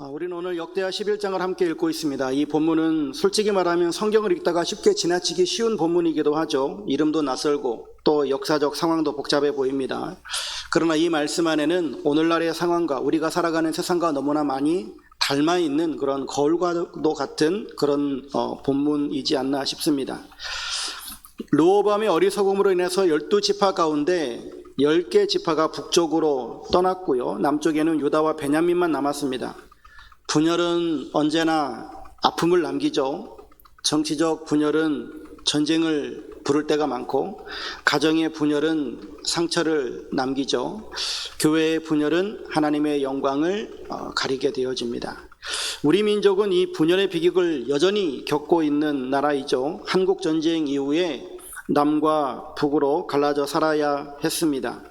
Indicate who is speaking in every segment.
Speaker 1: 우리는 오늘 역대하 11장을 함께 읽고 있습니다. 이 본문은 솔직히 말하면 성경을 읽다가 쉽게 지나치기 쉬운 본문이기도 하죠. 이름도 낯설고 또 역사적 상황도 복잡해 보입니다. 그러나 이 말씀 안에는 오늘날의 상황과 우리가 살아가는 세상과 너무나 많이 닮아 있는 그런 거울과도 같은 그런 본문이지 않나 싶습니다. 르호보암의 어리석음으로 인해서 12지파 가운데 10개 지파가 북쪽으로 떠났고요. 남쪽에는 유다와 베냐민만 남았습니다. 분열은 언제나 아픔을 남기죠. 정치적 분열은 전쟁을 부를 때가 많고, 가정의 분열은 상처를 남기죠. 교회의 분열은 하나님의 영광을 가리게 되어집니다. 우리 민족은 이 분열의 비극을 여전히 겪고 있는 나라이죠. 한국 전쟁 이후에 남과 북으로 갈라져 살아야 했습니다.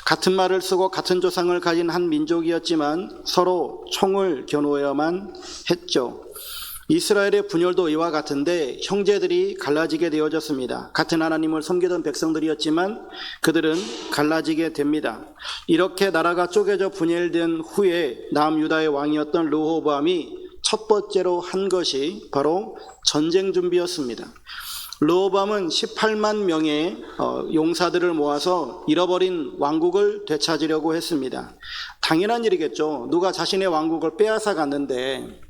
Speaker 1: 같은 말을 쓰고 같은 조상을 가진 한 민족이었지만 서로 총을 겨누어야만 했죠. 이스라엘의 분열도 이와 같은데 형제들이 갈라지게 되어졌습니다. 같은 하나님을 섬기던 백성들이었지만 그들은 갈라지게 됩니다. 이렇게 나라가 쪼개져 분열된 후에 남유다의 왕이었던 르호보암이 첫 번째로 한 것이 바로 전쟁 준비였습니다. 르호보암은 18만 명의 용사들을 모아서 잃어버린 왕국을 되찾으려고 했습니다. 당연한 일이겠죠. 누가 자신의 왕국을 빼앗아 갔는데,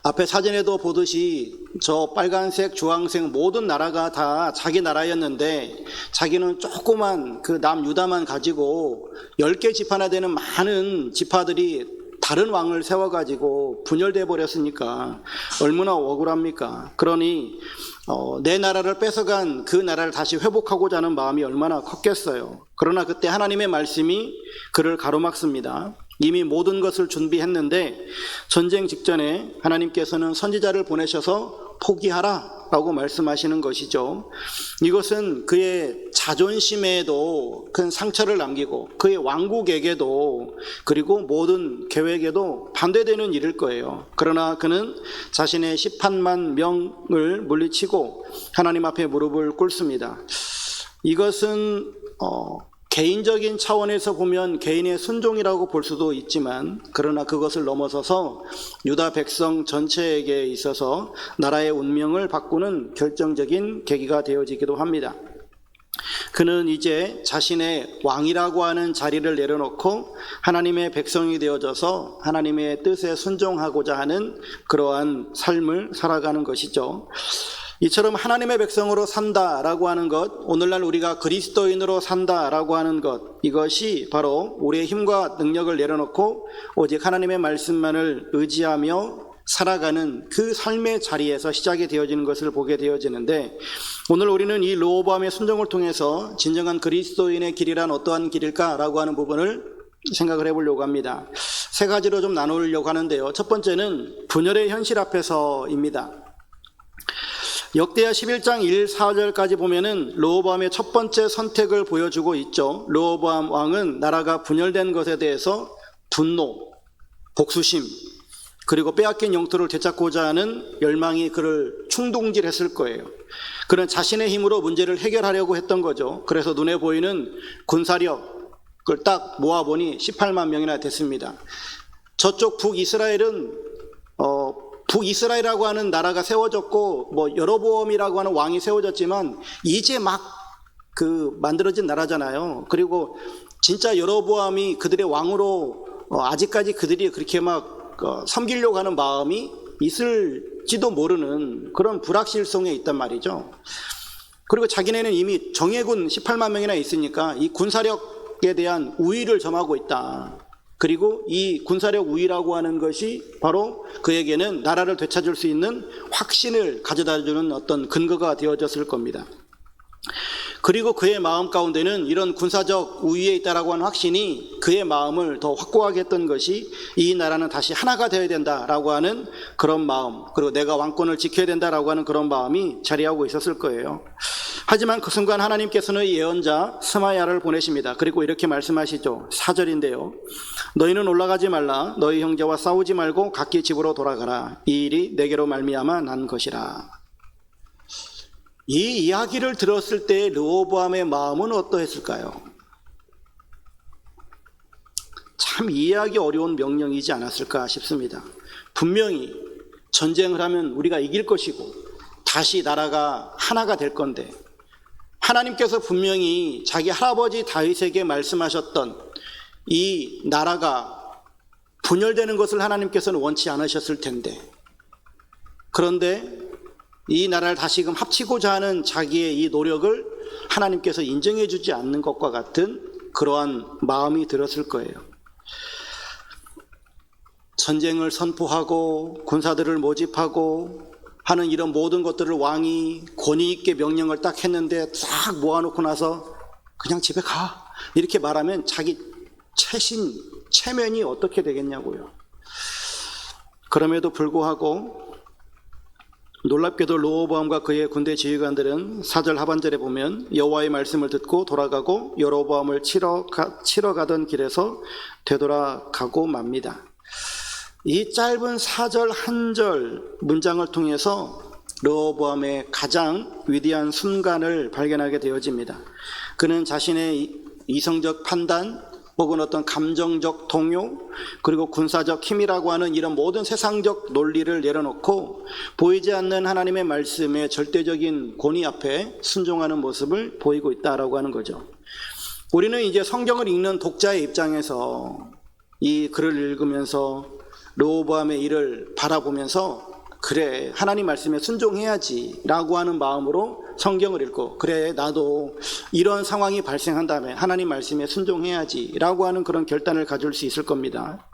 Speaker 1: 앞에 사진에도 보듯이 저 빨간색, 주황색 모든 나라가 다 자기 나라였는데 자기는 조그만 그 남유다만 가지고 10개 지파나 되는 많은 지파들이 다른 왕을 세워가지고 분열돼 버렸으니까 얼마나 억울합니까? 그러니 내 나라를 뺏어간 그 나라를 다시 회복하고자 하는 마음이 얼마나 컸겠어요. 그러나 그때 하나님의 말씀이 그를 가로막습니다. 이미 모든 것을 준비했는데 전쟁 직전에 하나님께서는 선지자를 보내셔서 포기하라 라고 말씀하시는 것이죠. 이것은 그의 자존심에도 큰 상처를 남기고 그의 왕국에게도 그리고 모든 계획에도 반대되는 일일 거예요. 그러나 그는 자신의 18만 명을 물리치고 하나님 앞에 무릎을 꿇습니다. 이것은 개인적인 차원에서 보면 개인의 순종이라고 볼 수도 있지만, 그러나 그것을 넘어서서 유다 백성 전체에게 있어서 나라의 운명을 바꾸는 결정적인 계기가 되어지기도 합니다. 그는 이제 자신의 왕이라고 하는 자리를 내려놓고 하나님의 백성이 되어져서 하나님의 뜻에 순종하고자 하는 그러한 삶을 살아가는 것이죠. 이처럼 하나님의 백성으로 산다라고 하는 것, 오늘날 우리가 그리스도인으로 산다라고 하는 것, 이것이 바로 우리의 힘과 능력을 내려놓고 오직 하나님의 말씀만을 의지하며 살아가는 그 삶의 자리에서 시작이 되어지는 것을 보게 되어지는데, 오늘 우리는 이 르호보암의 순종을 통해서 진정한 그리스도인의 길이란 어떠한 길일까라고 하는 부분을 생각을 해보려고 합니다. 세 가지로 좀 나누려고 하는데요. 첫 번째는 분열의 현실 앞에서입니다. 역대하 11장 1, 4절까지 보면은 르호보암의 첫 번째 선택을 보여주고 있죠. 르호보암 왕은 나라가 분열된 것에 대해서 분노, 복수심, 그리고 빼앗긴 영토를 되찾고자 하는 열망이 그를 충동질했을 거예요. 그는 자신의 힘으로 문제를 해결하려고 했던 거죠. 그래서 눈에 보이는 군사력을 딱 모아보니 18만 명이나 됐습니다. 저쪽 북이스라엘은 북이스라엘이라고 하는 나라가 세워졌고 여로보암이라고 하는 왕이 세워졌지만 이제 막 만들어진 나라잖아요. 그리고 진짜 여로보암이 그들의 왕으로 아직까지 그들이 그렇게 막 섬기려고 하는 마음이 있을지도 모르는 그런 불확실성에 있단 말이죠. 그리고 자기네는 이미 정예군 18만 명이나 있으니까 이 군사력에 대한 우위를 점하고 있다. 그리고 이 군사력 우위라고 하는 것이 바로 그에게는 나라를 되찾을 수 있는 확신을 가져다주는 어떤 근거가 되어졌을 겁니다. 그리고 그의 마음 가운데는 이런 군사적 우위에 있다라고 하는 확신이 그의 마음을 더 확고하게 했던 것이 이 나라는 다시 하나가 되어야 된다라고 하는 그런 마음, 그리고 내가 왕권을 지켜야 된다라고 하는 그런 마음이 자리하고 있었을 거예요. 하지만 그 순간 하나님께서는 예언자 스마야를 보내십니다. 그리고 이렇게 말씀하시죠. 4절인데요. 너희는 올라가지 말라. 너희 형제와 싸우지 말고 각기 집으로 돌아가라. 이 일이 내게로 말미암아 난 것이라. 이 이야기를 들었을 때 르호보암의 마음은 어떠했을까요? 참 이해하기 어려운 명령이지 않았을까 싶습니다. 분명히 전쟁을 하면 우리가 이길 것이고 다시 나라가 하나가 될 건데, 하나님께서 분명히 자기 할아버지 다윗에게 말씀하셨던 이 나라가 분열되는 것을 하나님께서는 원치 않으셨을 텐데, 그런데 이 나라를 다시금 합치고자 하는 자기의 이 노력을 하나님께서 인정해 주지 않는 것과 같은 그러한 마음이 들었을 거예요. 전쟁을 선포하고 군사들을 모집하고 하는 이런 모든 것들을 왕이 권위 있게 명령을 딱 했는데 싹 모아놓고 나서 그냥 집에 가 이렇게 말하면 자기 체면이 어떻게 되겠냐고요. 그럼에도 불구하고 놀랍게도 르호보암과 그의 군대 지휘관들은 4절 하반절에 보면 여호와의 말씀을 듣고 돌아가고 여로보암을 치러 가던 길에서 되돌아가고 맙니다. 이 짧은 4절 한 절 문장을 통해서 르호보암의 가장 위대한 순간을 발견하게 되어집니다. 그는 자신의 이성적 판단 혹은 어떤 감정적 동요, 그리고 군사적 힘이라고 하는 이런 모든 세상적 논리를 내려놓고 보이지 않는 하나님의 말씀에 절대적인 권위 앞에 순종하는 모습을 보이고 있다라고 하는 거죠. 우리는 이제 성경을 읽는 독자의 입장에서 이 글을 읽으면서 르호보암의 일을 바라보면서 그래, 하나님 말씀에 순종해야지 라고 하는 마음으로 성경을 읽고, 그래, 나도 이런 상황이 발생한다면 하나님 말씀에 순종해야지 라고 하는 그런 결단을 가질 수 있을 겁니다.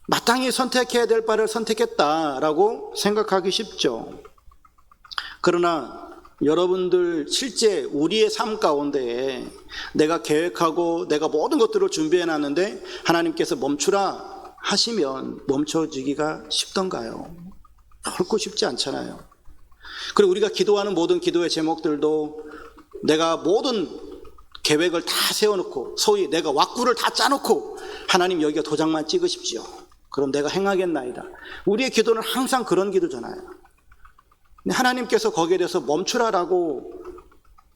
Speaker 1: 마땅히 선택해야 될 바를 선택했다라고 생각하기 쉽죠. 그러나 여러분들 실제 우리의 삶 가운데 내가 계획하고 내가 모든 것들을 준비해 놨는데 하나님께서 멈추라 하시면 멈춰지기가 쉽던가요? 결코 쉽지 않잖아요. 그리고 우리가 기도하는 모든 기도의 제목들도 내가 모든 계획을 다 세워놓고 소위 내가 왁구를 다 짜놓고 하나님 여기가 도장만 찍으십시오. 그럼 내가 행하겠나이다. 우리의 기도는 항상 그런 기도잖아요. 하나님께서 거기에 대해서 멈추라라고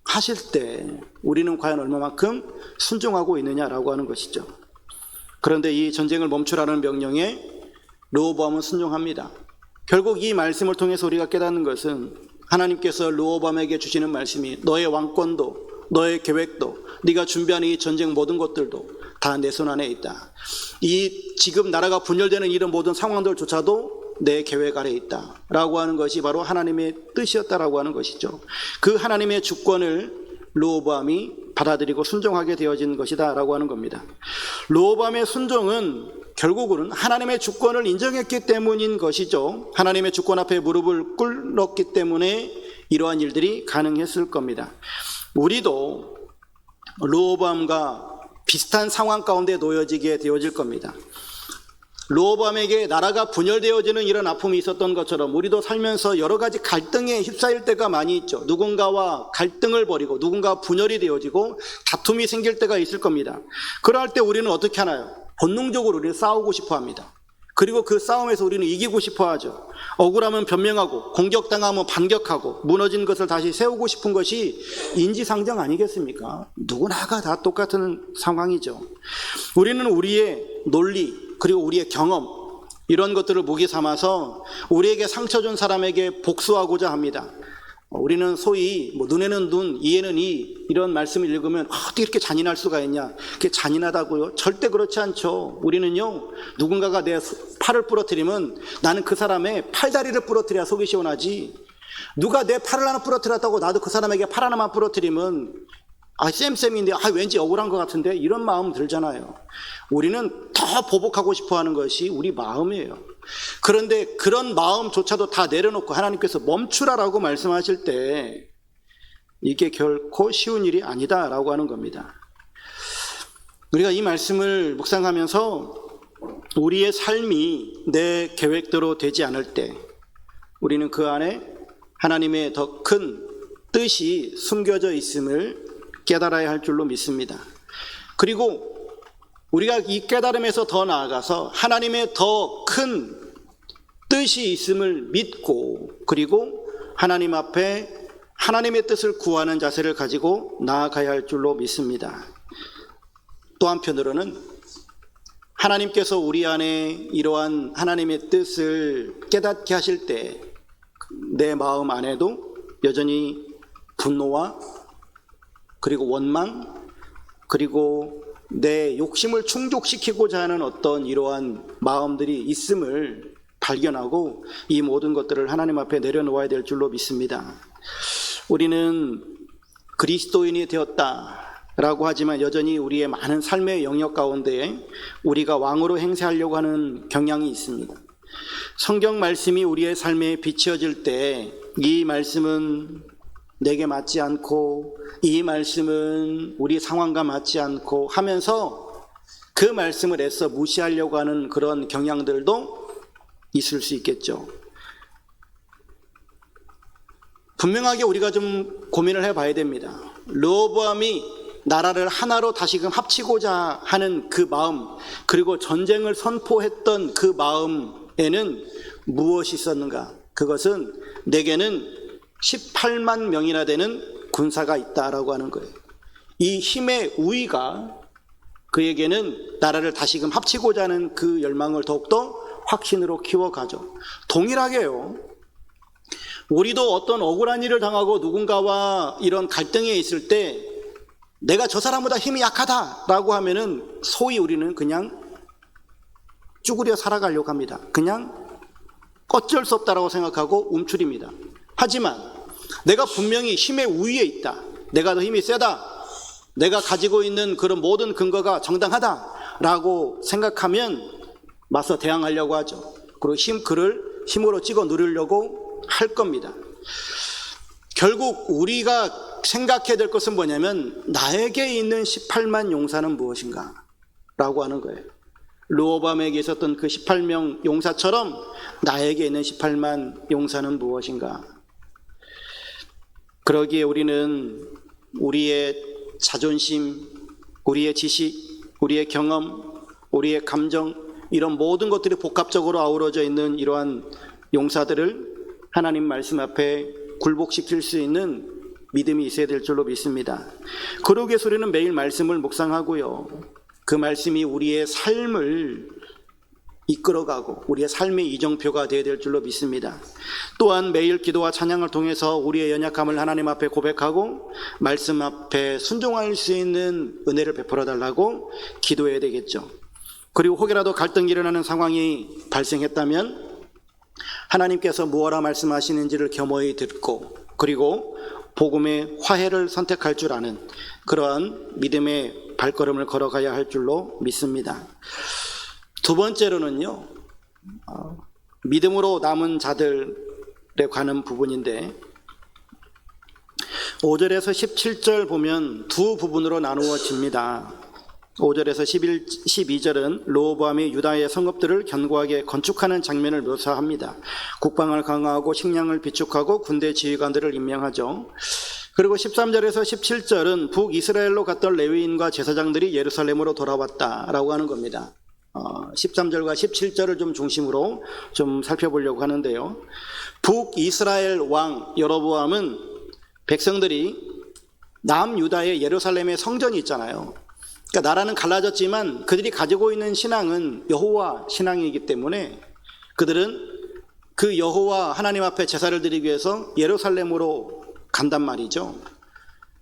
Speaker 1: 하실 때 우리는 과연 얼마만큼 순종하고 있느냐라고 하는 것이죠. 그런데 이 전쟁을 멈추라는 명령에 르호보암은 순종합니다. 결국 이 말씀을 통해서 우리가 깨닫는 것은 하나님께서 르호보암에게 주시는 말씀이 너의 왕권도 너의 계획도 네가 준비하는 이 전쟁 모든 것들도 다 내 손 안에 있다. 이 지금 나라가 분열되는 이런 모든 상황들조차도 내 계획 아래에 있다 라고 하는 것이 바로 하나님의 뜻이었다라고 하는 것이죠. 그 하나님의 주권을 르호보암이 받아들이고 순종하게 되어진 것이다 라고 하는 겁니다. 르호보암의 순종은 결국은 하나님의 주권을 인정했기 때문인 것이죠. 하나님의 주권 앞에 무릎을 꿇었기 때문에 이러한 일들이 가능했을 겁니다. 우리도 르호보암과 비슷한 상황 가운데 놓여지게 되어질 겁니다. 르호보암에게 나라가 분열되어지는 이런 아픔이 있었던 것처럼 우리도 살면서 여러 가지 갈등에 휩싸일 때가 많이 있죠. 누군가와 갈등을 벌이고 누군가 분열이 되어지고 다툼이 생길 때가 있을 겁니다. 그럴 때 우리는 어떻게 하나요? 본능적으로 우리는 싸우고 싶어 합니다. 그리고 그 싸움에서 우리는 이기고 싶어 하죠. 억울하면 변명하고 공격당하면 반격하고 무너진 것을 다시 세우고 싶은 것이 인지상정 아니겠습니까? 누구나가 다 똑같은 상황이죠. 우리는 우리의 논리 그리고 우리의 경험 이런 것들을 무기 삼아서 우리에게 상처 준 사람에게 복수하고자 합니다. 우리는 소위 눈에는 눈, 이에는 이 이런 말씀을 읽으면 어떻게 이렇게 잔인할 수가 있냐? 그게 잔인하다고요? 절대 그렇지 않죠. 우리는요, 누군가가 내 팔을 부러뜨리면 나는 그 사람의 팔다리를 부러뜨려야 속이 시원하지. 누가 내 팔을 하나 부러뜨렸다고 나도 그 사람에게 팔 하나만 부러뜨리면 쌤쌤인데 왠지 억울한 것 같은데 이런 마음 들잖아요. 우리는 더 보복하고 싶어 하는 것이 우리 마음이에요. 그런데 그런 마음조차도 다 내려놓고 하나님께서 멈추라라고 말씀하실 때 이게 결코 쉬운 일이 아니다라고 하는 겁니다. 우리가 이 말씀을 묵상하면서 우리의 삶이 내 계획대로 되지 않을 때 우리는 그 안에 하나님의 더 큰 뜻이 숨겨져 있음을 깨달아야 할 줄로 믿습니다. 그리고 우리가 이 깨달음에서 더 나아가서 하나님의 더 큰 뜻이 있음을 믿고 그리고 하나님 앞에 하나님의 뜻을 구하는 자세를 가지고 나아가야 할 줄로 믿습니다. 또 한편으로는 하나님께서 우리 안에 이러한 하나님의 뜻을 깨닫게 하실 때 내 마음 안에도 여전히 분노와 그리고 원망 그리고 내 욕심을 충족시키고자 하는 어떤 이러한 마음들이 있음을 발견하고 이 모든 것들을 하나님 앞에 내려놓아야 될 줄로 믿습니다. 우리는 그리스도인이 되었다라고 하지만 여전히 우리의 많은 삶의 영역 가운데 우리가 왕으로 행세하려고 하는 경향이 있습니다. 성경 말씀이 우리의 삶에 비춰질 때 이 말씀은 내게 맞지 않고 이 말씀은 우리 상황과 맞지 않고 하면서 그 말씀을 애써 무시하려고 하는 그런 경향들도 있을 수 있겠죠. 분명하게 우리가 좀 고민을 해봐야 됩니다. 르호보암이 나라를 하나로 다시금 합치고자 하는 그 마음, 그리고 전쟁을 선포했던 그 마음에는 무엇이 있었는가? 그것은 내게는 18만 명이나 되는 군사가 있다라고 하는 거예요. 이 힘의 우위가 그에게는 나라를 다시금 합치고자 하는 그 열망을 더욱더 확신으로 키워가죠. 동일하게요. 우리도 어떤 억울한 일을 당하고 누군가와 이런 갈등에 있을 때 내가 저 사람보다 힘이 약하다라고 하면은 소위 우리는 그냥 쭈그려 살아가려고 합니다. 그냥 어쩔 수 없다라고 생각하고 움츠립니다. 하지만 내가 분명히 힘의 우위에 있다. 내가 더 힘이 세다. 내가 가지고 있는 그런 모든 근거가 정당하다라고 생각하면 맞서 대항하려고 하죠. 그리고 그를 힘으로 찍어 누르려고 할 겁니다. 결국 우리가 생각해야 될 것은 뭐냐면 나에게 있는 18만 용사는 무엇인가 라고 하는 거예요. 르호보암에게 있었던 그 18명 용사처럼 나에게 있는 18만 용사는 무엇인가. 그러기에 우리는 우리의 자존심, 우리의 지식, 우리의 경험, 우리의 감정, 이런 모든 것들이 복합적으로 아우러져 있는 이러한 용사들을 하나님 말씀 앞에 굴복시킬 수 있는 믿음이 있어야 될 줄로 믿습니다. 그러기 위해서 우리는 매일 말씀을 묵상하고요. 그 말씀이 우리의 삶을 이끌어가고 우리의 삶의 이정표가 되어야 될 줄로 믿습니다. 또한 매일 기도와 찬양을 통해서 우리의 연약함을 하나님 앞에 고백하고 말씀 앞에 순종할 수 있는 은혜를 베풀어 달라고 기도해야 되겠죠. 그리고 혹여라도 갈등이 일어나는 상황이 발생했다면 하나님께서 무엇라 말씀하시는지를 겸허히 듣고 그리고 복음의 화해를 선택할 줄 아는 그러한 믿음의 발걸음을 걸어가야 할 줄로 믿습니다. 두 번째로는요, 믿음으로 남은 자들에 관한 부분인데 5절에서 17절 보면 두 부분으로 나누어집니다. 5절에서 12절은 르호보암이 유다의 성읍들을 견고하게 건축하는 장면을 묘사합니다. 국방을 강화하고 식량을 비축하고 군대 지휘관들을 임명하죠. 그리고 13절에서 17절은 북이스라엘로 갔던 레위인과 제사장들이 예루살렘으로 돌아왔다라고 하는 겁니다. 13절과 17절을 좀 중심으로 좀 살펴보려고 하는데요. 북이스라엘 왕 여로보암은 백성들이 남유다의 예루살렘의 성전이 있잖아요. 그러니까 나라는 갈라졌지만 그들이 가지고 있는 신앙은 여호와 신앙이기 때문에 그들은 그 여호와 하나님 앞에 제사를 드리기 위해서 예루살렘으로 간단 말이죠.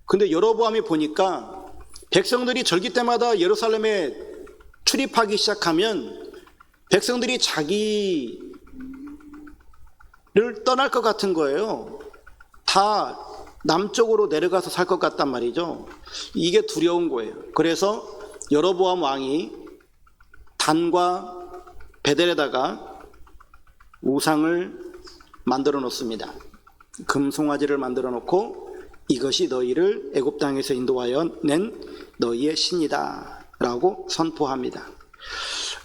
Speaker 1: 근데 여로보암이 보니까 백성들이 절기 때마다 예루살렘에 출입하기 시작하면 백성들이 자기를 떠날 것 같은 거예요. 다 남쪽으로 내려가서 살 것 같단 말이죠. 이게 두려운 거예요. 그래서 여로보암 왕이 단과 베델에다가 우상을 만들어 놓습니다. 금송아지를 만들어 놓고 이것이 너희를 애굽 땅에서 인도하여 낸 너희의 신이다 라고 선포합니다.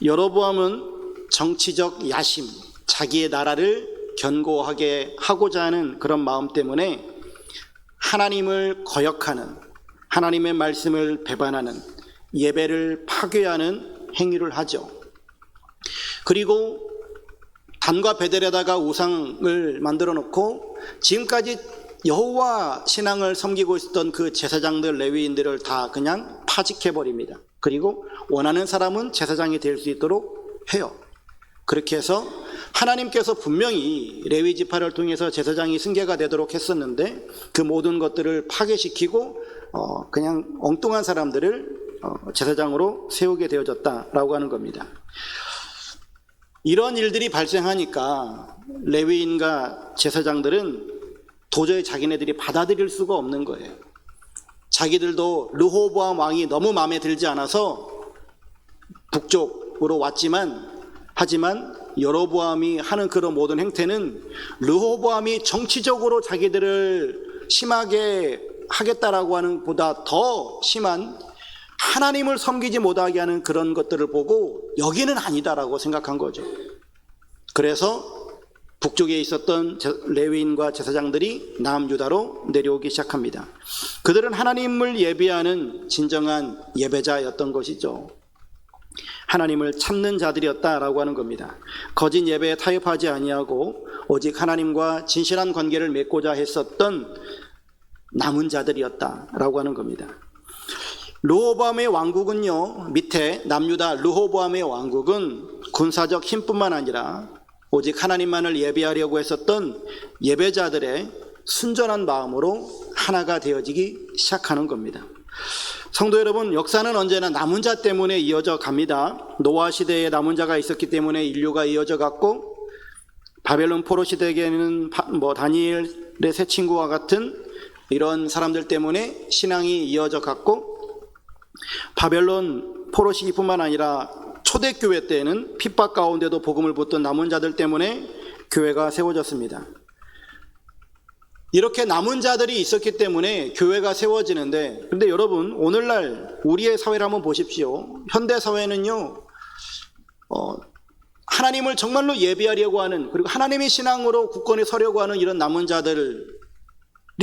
Speaker 1: 여로보암은 정치적 야심, 자기의 나라를 견고하게 하고자 하는 그런 마음 때문에 하나님을 거역하는, 하나님의 말씀을 배반하는, 예배를 파괴하는 행위를 하죠. 그리고 단과 베델에다가 우상을 만들어 놓고 지금까지 여호와 신앙을 섬기고 있었던 그 제사장들 레위인들을 다 그냥 파직해 버립니다. 그리고 원하는 사람은 제사장이 될 수 있도록 해요. 그렇게 해서 하나님께서 분명히 레위 지파를 통해서 제사장이 승계가 되도록 했었는데 그 모든 것들을 파괴시키고 그냥 엉뚱한 사람들을 제사장으로 세우게 되어졌다라고 하는 겁니다. 이런 일들이 발생하니까 레위인과 제사장들은 도저히 자기네들이 받아들일 수가 없는 거예요. 자기들도 르호보암 왕이 너무 마음에 들지 않아서 북쪽으로 왔지만 하지만 여로보암이 하는 그런 모든 행태는 르호보암이 정치적으로 자기들을 심하게 하겠다라고 하는 보다 더 심한 하나님을 섬기지 못하게 하는 그런 것들을 보고 여기는 아니다라고 생각한 거죠. 그래서 북쪽에 있었던 레위인과 제사장들이 남유다로 내려오기 시작합니다. 그들은 하나님을 예배하는 진정한 예배자였던 것이죠. 하나님을 찾는 자들이었다라고 하는 겁니다. 거짓 예배에 타협하지 아니하고 오직 하나님과 진실한 관계를 맺고자 했었던 남은 자들이었다라고 하는 겁니다. 르호보암의 왕국은요, 밑에 남유다 르호보암의 왕국은 군사적 힘뿐만 아니라 오직 하나님만을 예배하려고 했었던 예배자들의 순전한 마음으로 하나가 되어지기 시작하는 겁니다. 성도 여러분, 역사는 언제나 남은 자 때문에 이어져 갑니다. 노아 시대에 남은 자가 있었기 때문에 인류가 이어져 갔고, 바벨론 포로 시대에는 다니엘의 새 친구와 같은 이런 사람들 때문에 신앙이 이어져 갔고, 바벨론 포로 시기뿐만 아니라 초대교회 때에는 핍박 가운데도 복음을 붙던 남은 자들 때문에 교회가 세워졌습니다. 이렇게 남은 자들이 있었기 때문에 교회가 세워지는데, 그런데 여러분, 오늘날 우리의 사회를 한번 보십시오. 현대 사회는요, 하나님을 정말로 예배하려고 하는, 그리고 하나님의 신앙으로 굳건히 서려고 하는 이런 남은 자들이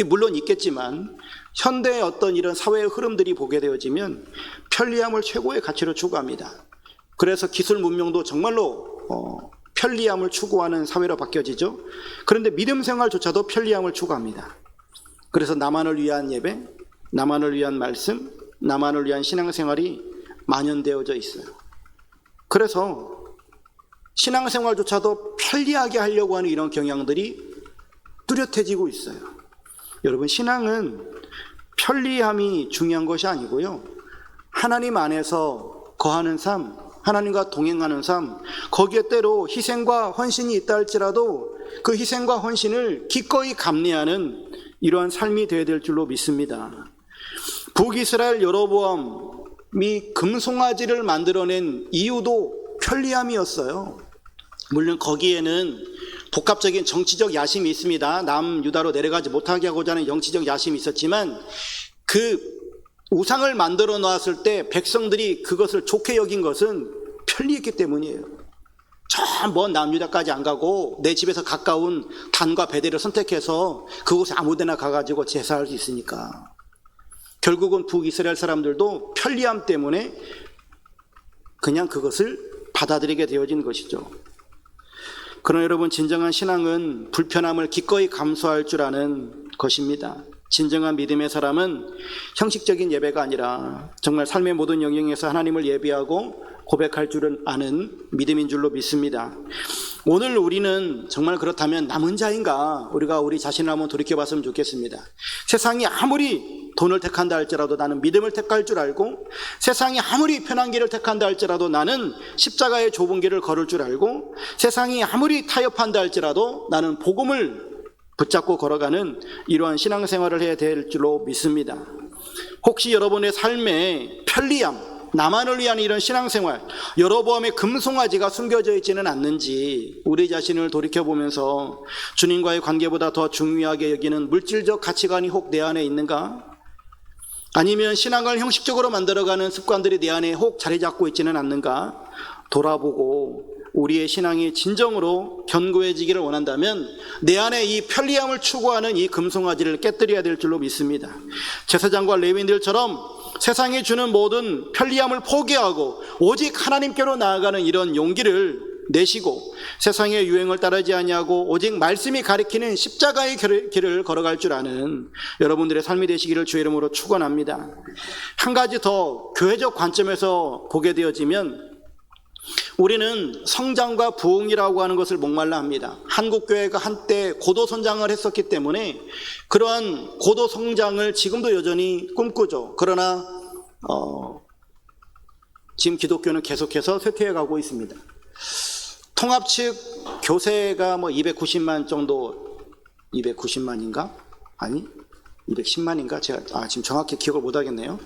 Speaker 1: 물론 있겠지만, 현대의 어떤 이런 사회의 흐름들이 보게 되어지면 편리함을 최고의 가치로 추구합니다. 그래서 기술 문명도 정말로 편리함을 추구하는 사회로 바뀌어지죠. 그런데 믿음 생활조차도 편리함을 추구합니다. 그래서 나만을 위한 예배, 나만을 위한 말씀, 나만을 위한 신앙생활이 만연되어져 있어요. 그래서 신앙생활조차도 편리하게 하려고 하는 이런 경향들이 뚜렷해지고 있어요. 여러분, 신앙은 편리함이 중요한 것이 아니고요, 하나님 안에서 거하는 삶, 하나님과 동행하는 삶, 거기에 때로 희생과 헌신이 있다 할지라도 그 희생과 헌신을 기꺼이 감내하는 이러한 삶이 되어야 될 줄로 믿습니다. 북이스라엘 여로보암이 금송아지를 만들어낸 이유도 편리함이었어요. 물론 거기에는 복합적인 정치적 야심이 있습니다. 남유다로 내려가지 못하게 하고자 하는 정치적 야심이 있었지만, 그 우상을 만들어 놨을 때 백성들이 그것을 좋게 여긴 것은 편리했기 때문이에요. 저 먼 남유다까지 안 가고 내 집에서 가까운 단과 베델을 선택해서 그곳에 아무데나 가가지고 제사할 수 있으니까. 결국은 북이스라엘 사람들도 편리함 때문에 그냥 그것을 받아들이게 되어진 것이죠. 그러나 여러분, 진정한 신앙은 불편함을 기꺼이 감수할 줄 아는 것입니다. 진정한 믿음의 사람은 형식적인 예배가 아니라 정말 삶의 모든 영역에서 하나님을 예배하고 고백할 줄은 아는 믿음인 줄로 믿습니다. 오늘 우리는 정말 그렇다면 남은 자인가, 우리가 우리 자신을 한번 돌이켜봤으면 좋겠습니다. 세상이 아무리 돈을 택한다 할지라도 나는 믿음을 택할 줄 알고, 세상이 아무리 편한 길을 택한다 할지라도 나는 십자가의 좁은 길을 걸을 줄 알고, 세상이 아무리 타협한다 할지라도 나는 복음을 붙잡고 걸어가는 이러한 신앙생활을 해야 될 줄로 믿습니다. 혹시 여러분의 삶에 편리함, 나만을 위한 이런 신앙생활, 여로보암의 금송아지가 숨겨져 있지는 않는지 우리 자신을 돌이켜보면서 주님과의 관계보다 더 중요하게 여기는 물질적 가치관이 혹 내 안에 있는가? 아니면 신앙을 형식적으로 만들어가는 습관들이 내 안에 혹 자리 잡고 있지는 않는가? 돌아보고 우리의 신앙이 진정으로 견고해지기를 원한다면 내 안에 이 편리함을 추구하는 이 금송아지를 깨뜨려야 될 줄로 믿습니다. 제사장과 레위인들처럼 세상이 주는 모든 편리함을 포기하고 오직 하나님께로 나아가는 이런 용기를 내시고 세상의 유행을 따르지 아니하고 오직 말씀이 가리키는 십자가의 길을 걸어갈 줄 아는 여러분들의 삶이 되시기를 주의 이름으로 축원합니다. 한 가지 더 교회적 관점에서 보게 되어지면 우리는 성장과 부흥이라고 하는 것을 목말라 합니다. 한국교회가 한때 고도 성장을 했었기 때문에 그러한 고도 성장을 지금도 여전히 꿈꾸죠. 그러나 지금 기독교는 계속해서 쇠퇴해 가고 있습니다. 통합 측 교세가 290만 정도, 290만인가? 아니 210만인가? 제가 지금 정확히 기억을 못 하겠네요.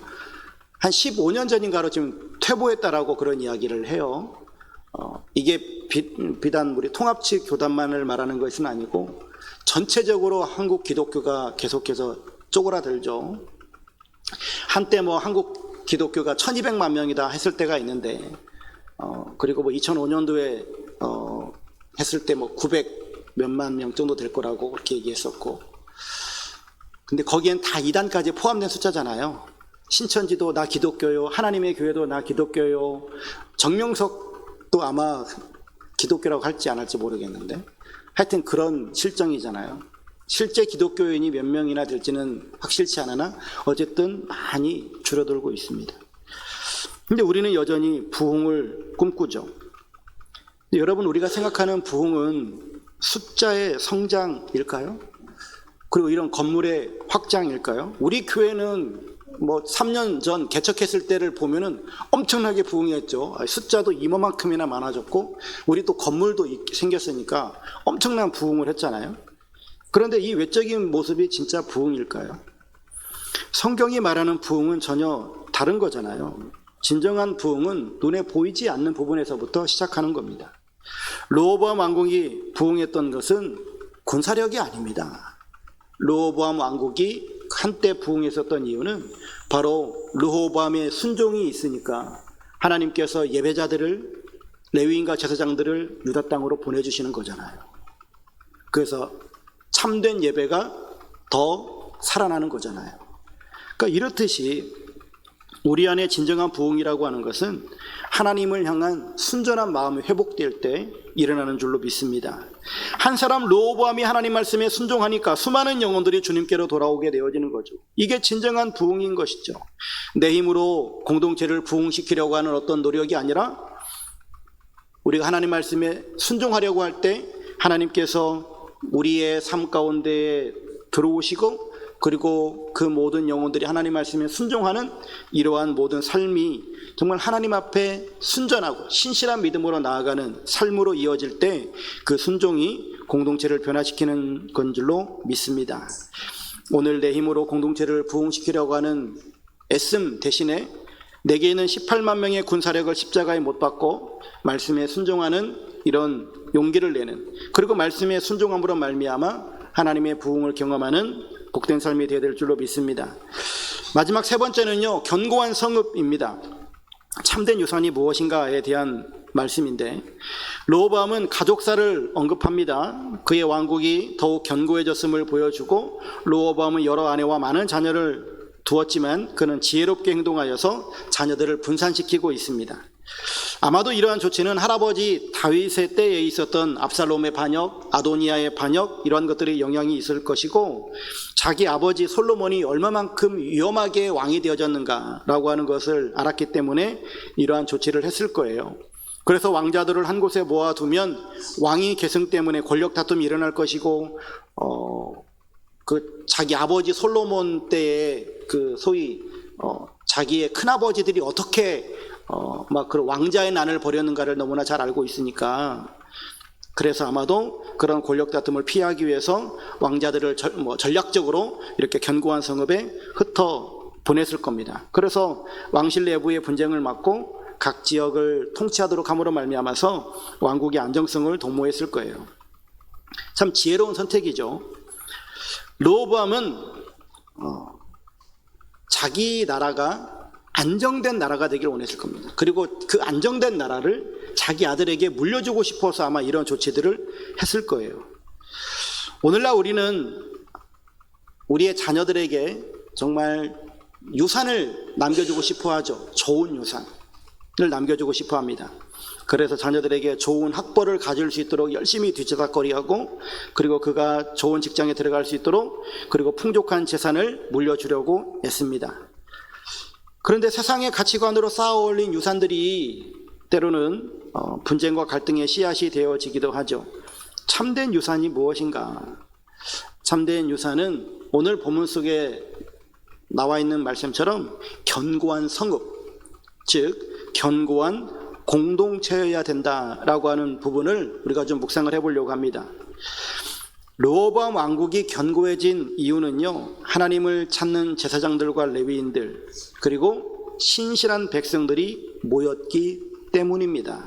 Speaker 1: 한 15년 전인가로 지금 퇴보했다라고 그런 이야기를 해요. 이게 비단 우리 통합 측 교단만을 말하는 것은 아니고 전체적으로 한국 기독교가 계속해서 쪼그라들죠. 한때 한국 기독교가 1200만 명이다 했을 때가 있는데 그리고 2005년도에 했을 때 900 몇만 명 정도 될 거라고 그렇게 얘기했었고, 근데 거기엔 다 이단까지 포함된 숫자잖아요. 신천지도 나 기독교요, 하나님의 교회도 나 기독교요, 정명석도 아마 기독교라고 할지 안 할지 모르겠는데 하여튼 그런 실정이잖아요. 실제 기독교인이 몇 명이나 될지는 확실치 않으나 어쨌든 많이 줄어들고 있습니다. 근데 우리는 여전히 부흥을 꿈꾸죠. 여러분, 우리가 생각하는 부흥은 숫자의 성장일까요? 그리고 이런 건물의 확장일까요? 우리 교회는 3년 전 개척했을 때를 보면은 엄청나게 부흥했죠. 숫자도 이만큼이나 많아졌고 우리 또 건물도 생겼으니까 엄청난 부흥을 했잖아요. 그런데 이 외적인 모습이 진짜 부흥일까요? 성경이 말하는 부흥은 전혀 다른 거잖아요. 진정한 부흥은 눈에 보이지 않는 부분에서부터 시작하는 겁니다. 르호보암 왕국이 부흥했던 것은 군사력이 아닙니다. 르호보암 왕국이 한때 부흥했었던 이유는 바로 르호보암의 순종이 있으니까 하나님께서 예배자들을, 레위인과 제사장들을 유다 땅으로 보내주시는 거잖아요. 그래서 참된 예배가 더 살아나는 거잖아요. 그러니까 이렇듯이 우리 안에 진정한 부흥이라고 하는 것은 하나님을 향한 순전한 마음이 회복될 때 일어나는 줄로 믿습니다. 한 사람 르호보암이 하나님 말씀에 순종하니까 수많은 영혼들이 주님께로 돌아오게 되어지는 거죠. 이게 진정한 부흥인 것이죠. 내 힘으로 공동체를 부흥시키려고 하는 어떤 노력이 아니라 우리가 하나님 말씀에 순종하려고 할 때 하나님께서 우리의 삶 가운데에 들어오시고, 그리고 그 모든 영혼들이 하나님 말씀에 순종하는 이러한 모든 삶이 정말 하나님 앞에 순전하고 신실한 믿음으로 나아가는 삶으로 이어질 때 그 순종이 공동체를 변화시키는 건 줄로 믿습니다. 오늘 내 힘으로 공동체를 부흥시키려고 하는 애씀 대신에 내게 있는 18만 명의 군사력을 십자가에 못 박고 말씀에 순종하는 이런 용기를 내는, 그리고 말씀에 순종함으로 말미암아 하나님의 부흥을 경험하는 복된 삶이 되어야 될 줄로 믿습니다. 마지막 세 번째는요, 견고한 성읍입니다. 참된 유산이 무엇인가에 대한 말씀인데, 르호보암은 가족사를 언급합니다. 그의 왕국이 더욱 견고해졌음을 보여주고, 르호보암은 여러 아내와 많은 자녀를 두었지만 그는 지혜롭게 행동하여서 자녀들을 분산시키고 있습니다. 아마도 이러한 조치는 할아버지 다윗의 때에 있었던 압살롬의 반역, 아도니아의 반역, 이러한 것들이 영향이 있을 것이고, 자기 아버지 솔로몬이 얼마만큼 위험하게 왕이 되어졌는가라고 하는 것을 알았기 때문에 이러한 조치를 했을 거예요. 그래서 왕자들을 한 곳에 모아두면 왕위 계승 때문에 권력 다툼이 일어날 것이고, 자기 아버지 솔로몬 때에 소위 자기의 큰아버지들이 어떻게 그런 왕자의 난을 벌였는가를 너무나 잘 알고 있으니까, 그래서 아마도 그런 권력 다툼을 피하기 위해서 왕자들을 전략적으로 이렇게 견고한 성읍에 흩어 보냈을 겁니다. 그래서 왕실 내부의 분쟁을 막고 각 지역을 통치하도록 함으로 말미암아서 왕국의 안정성을 도모했을 거예요. 참 지혜로운 선택이죠. 르호보암은 자기 나라가 안정된 나라가 되길 원했을 겁니다. 그리고 그 안정된 나라를 자기 아들에게 물려주고 싶어서 아마 이런 조치들을 했을 거예요. 오늘날 우리는 우리의 자녀들에게 정말 유산을 남겨주고 싶어 하죠. 좋은 유산을 남겨주고 싶어 합니다. 그래서 자녀들에게 좋은 학벌을 가질 수 있도록 열심히 뒤치다거리하고, 그리고 그가 좋은 직장에 들어갈 수 있도록, 그리고 풍족한 재산을 물려주려고 했습니다. 그런데 세상의 가치관으로 쌓아 올린 유산들이 때로는 분쟁과 갈등의 씨앗이 되어지기도 하죠. 참된 유산이 무엇인가? 참된 유산은 오늘 본문 속에 나와 있는 말씀처럼 견고한 성읍, 즉 견고한 공동체여야 된다라고 하는 부분을 우리가 좀 묵상을 해보려고 합니다. 르호보암 왕국이 견고해진 이유는요, 하나님을 찾는 제사장들과 레위인들, 그리고 신실한 백성들이 모였기 때문입니다.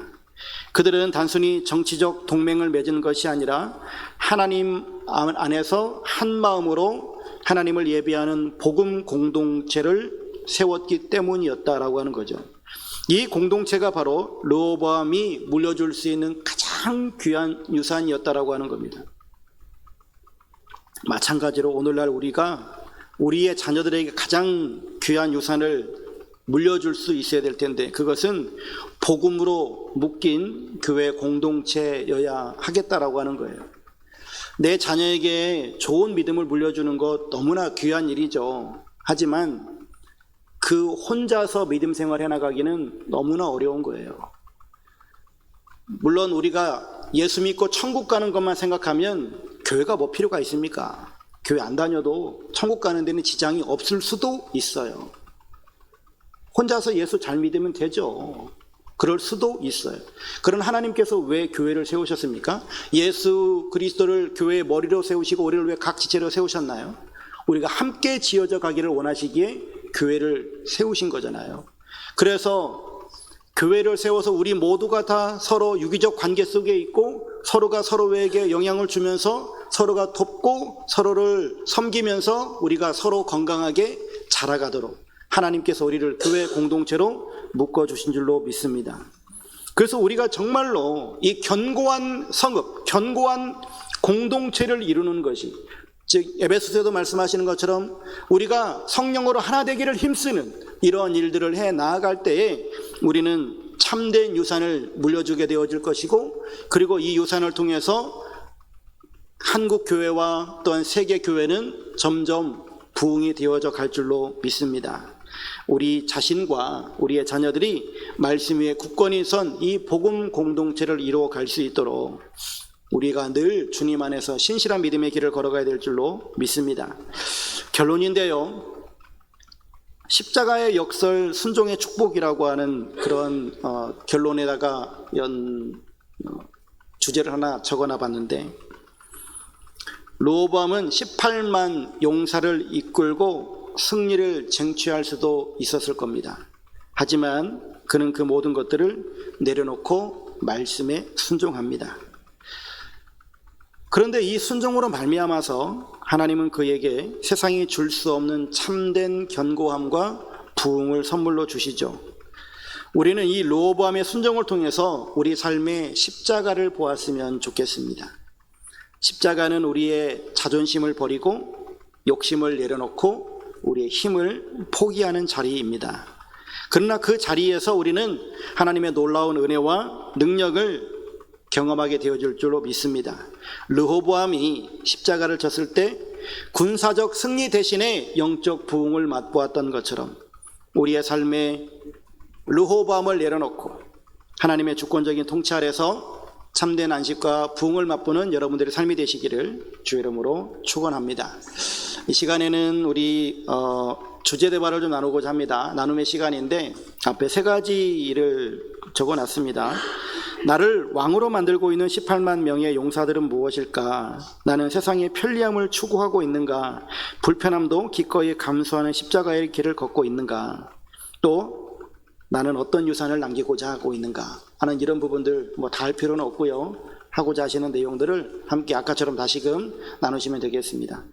Speaker 1: 그들은 단순히 정치적 동맹을 맺은 것이 아니라 하나님 안에서 한 마음으로 하나님을 예배하는 복음 공동체를 세웠기 때문이었다라고 하는 거죠. 이 공동체가 바로 르호보암이 물려줄 수 있는 가장 귀한 유산이었다라고 하는 겁니다. 마찬가지로 오늘날 우리가 우리의 자녀들에게 가장 귀한 유산을 물려줄 수 있어야 될 텐데, 그것은 복음으로 묶인 교회 공동체여야 하겠다라고 하는 거예요. 내 자녀에게 좋은 믿음을 물려주는 것 너무나 귀한 일이죠. 하지만 그 혼자서 믿음 생활 해나가기는 너무나 어려운 거예요. 물론 우리가 예수 믿고 천국 가는 것만 생각하면 교회가 뭐 필요가 있습니까? 교회 안 다녀도 천국 가는 데는 지장이 없을 수도 있어요. 혼자서 예수 잘 믿으면 되죠. 그럴 수도 있어요. 그런 하나님께서 왜 교회를 세우셨습니까? 예수 그리스도를 교회의 머리로 세우시고 우리를 왜 각 지체로 세우셨나요? 우리가 함께 지어져 가기를 원하시기에 교회를 세우신 거잖아요. 그래서 교회를 세워서 우리 모두가 다 서로 유기적 관계 속에 있고, 서로가 서로에게 영향을 주면서 서로가 돕고 서로를 섬기면서 우리가 서로 건강하게 자라가도록 하나님께서 우리를 교회 공동체로 묶어주신 줄로 믿습니다. 그래서 우리가 정말로 이 견고한 성읍, 견고한 공동체를 이루는 것이, 즉 에베소서에도 말씀하시는 것처럼 우리가 성령으로 하나 되기를 힘쓰는 이러한 일들을 해 나아갈 때에 우리는 참된 유산을 물려주게 되어질 것이고, 그리고 이 유산을 통해서 한국 교회와 또한 세계 교회는 점점 부흥이 되어져 갈 줄로 믿습니다. 우리 자신과 우리의 자녀들이 말씀 위에 굳건히 선 이 복음 공동체를 이루어 갈 수 있도록 우리가 늘 주님 안에서 신실한 믿음의 길을 걸어가야 될 줄로 믿습니다. 결론인데요, 십자가의 역설 순종의 축복이라고 하는 그런 결론에다가 주제를 하나 적어놔 봤는데, 르호보암은 18만 용사를 이끌고 승리를 쟁취할 수도 있었을 겁니다. 하지만 그는 그 모든 것들을 내려놓고 말씀에 순종합니다. 그런데 이 순종으로 말미암아서 하나님은 그에게 세상이 줄 수 없는 참된 견고함과 부흥을 선물로 주시죠. 우리는 이 르호보암의 순종을 통해서 우리 삶의 십자가를 보았으면 좋겠습니다. 십자가는 우리의 자존심을 버리고 욕심을 내려놓고 우리의 힘을 포기하는 자리입니다. 그러나 그 자리에서 우리는 하나님의 놀라운 은혜와 능력을 경험하게 되어질 줄로 믿습니다. 르호보암이 십자가를 졌을 때 군사적 승리 대신에 영적 부흥을 맛보았던 것처럼 우리의 삶에 르호보암을 내려놓고 하나님의 주권적인 통치 아래서 참된 안식과 부흥을 맛보는 여러분들의 삶이 되시기를 주의 이름으로 축원합니다. 이 시간에는 우리 주제 대화를 좀 나누고자 합니다. 나눔의 시간인데 앞에 세 가지 일을 적어놨습니다. 나를 왕으로 만들고 있는 18만 명의 용사들은 무엇일까? 나는 세상의 편리함을 추구하고 있는가? 불편함도 기꺼이 감수하는 십자가의 길을 걷고 있는가? 또 나는 어떤 유산을 남기고자 하고 있는가 하는 이런 부분들 다 할 필요는 없고요. 하고자 하시는 내용들을 함께 아까처럼 다시금 나누시면 되겠습니다.